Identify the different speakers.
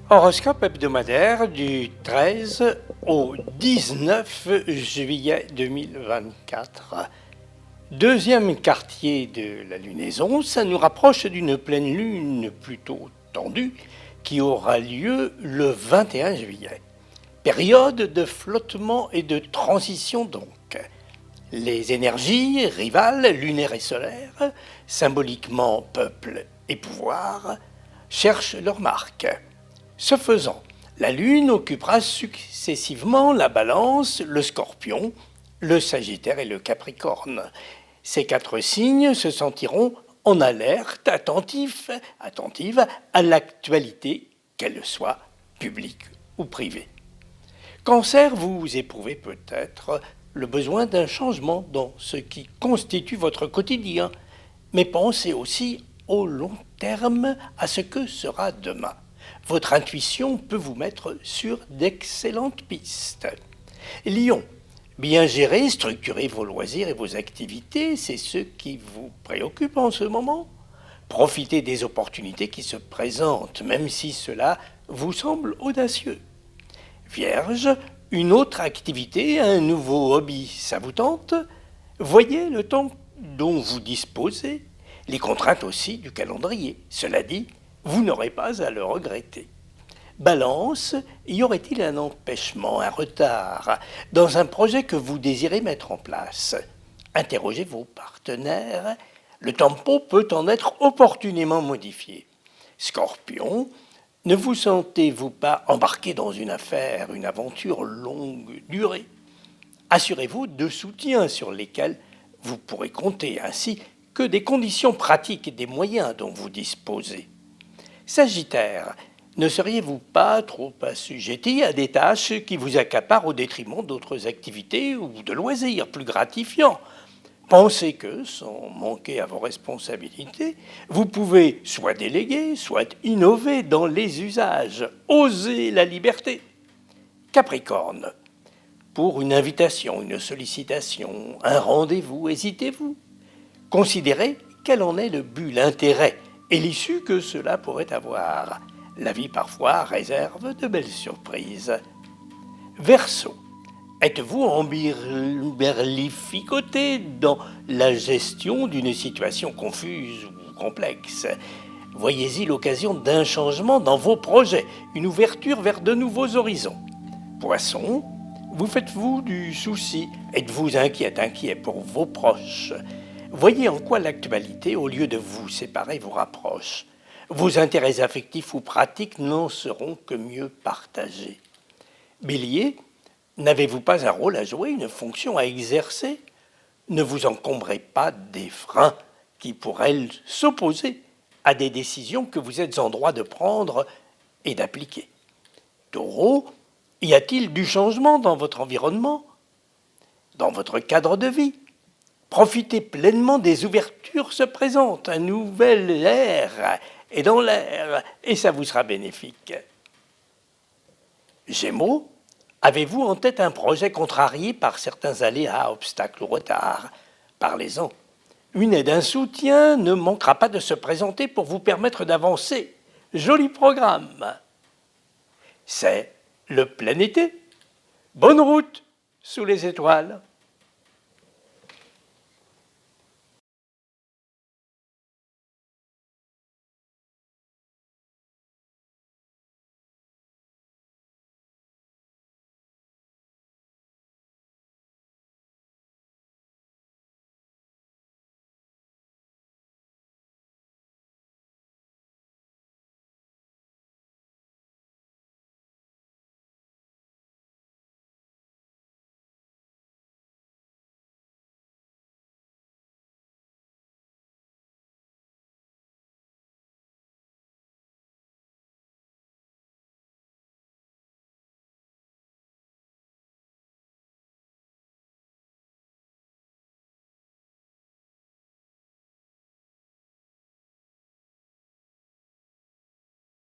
Speaker 1: Horoscope hebdomadaire du 13 au 19 juillet 2024. Deuxième quartier de la lunaison, ça nous rapproche d'une pleine lune plutôt tendue qui aura lieu le 21 juillet. Période de flottement et de transition donc. Les énergies rivales, lunaires et solaires, symboliquement peuple et pouvoir, cherchent leur marque. Ce faisant, la Lune occupera successivement la Balance, le Scorpion, le Sagittaire et le Capricorne. Ces quatre signes se sentiront en alerte, attentifs à l'actualité, qu'elle soit publique ou privée. Cancer, vous éprouvez peut-être le besoin d'un changement dans ce qui constitue votre quotidien, mais pensez aussi au long terme à ce que sera demain. Votre intuition peut vous mettre sur d'excellentes pistes. Lion, bien gérer, structurer vos loisirs et vos activités, c'est ce qui vous préoccupe en ce moment. Profitez des opportunités qui se présentent, même si cela vous semble audacieux. Vierge, une autre activité, un nouveau hobby, ça vous tente? Voyez le temps dont vous disposez, les contraintes aussi du calendrier. Cela dit, vous n'aurez pas à le regretter. Balance, y aurait-il un empêchement, un retard dans un projet que vous désirez mettre en place? Interrogez vos partenaires. Le tempo peut en être opportunément modifié. Scorpion, ne vous sentez-vous pas embarqué dans une affaire, une aventure longue durée? Assurez-vous de soutiens sur lesquels vous pourrez compter, ainsi que des conditions pratiques et des moyens dont vous disposez. Sagittaire, ne seriez-vous pas trop assujetti à des tâches qui vous accaparent au détriment d'autres activités ou de loisirs plus gratifiants? Pensez que, sans manquer à vos responsabilités, vous pouvez soit déléguer, soit innover dans les usages. Osez la liberté. Capricorne, pour une invitation, une sollicitation, un rendez-vous, hésitez-vous. Considérez quel en est le but, l'intérêt et l'issue que cela pourrait avoir. La vie parfois réserve de belles surprises. Verseau, êtes-vous emberlificoté dans la gestion d'une situation confuse ou complexe? Voyez-y l'occasion d'un changement dans vos projets, une ouverture vers de nouveaux horizons. Poisson, vous faites-vous du souci? Êtes-vous inquiet pour vos proches? Voyez en quoi l'actualité, au lieu de vous séparer, vous rapproche. Vos intérêts affectifs ou pratiques n'en seront que mieux partagés. Bélier, n'avez-vous pas un rôle à jouer, une fonction à exercer? Ne vous encombrez pas des freins qui pourraient s'opposer à des décisions que vous êtes en droit de prendre et d'appliquer. Taureau, y a-t-il du changement dans votre environnement, dans votre cadre de vie? Profitez pleinement des ouvertures se présentent, un nouvel air est dans l'air et ça vous sera bénéfique. Gémeaux, avez-vous en tête un projet contrarié par certains aléas, obstacles ou retards? Parlez-en. Une aide, un soutien ne manquera pas de se présenter pour vous permettre d'avancer. Joli programme. C'est le plein été. Bonne route sous les étoiles.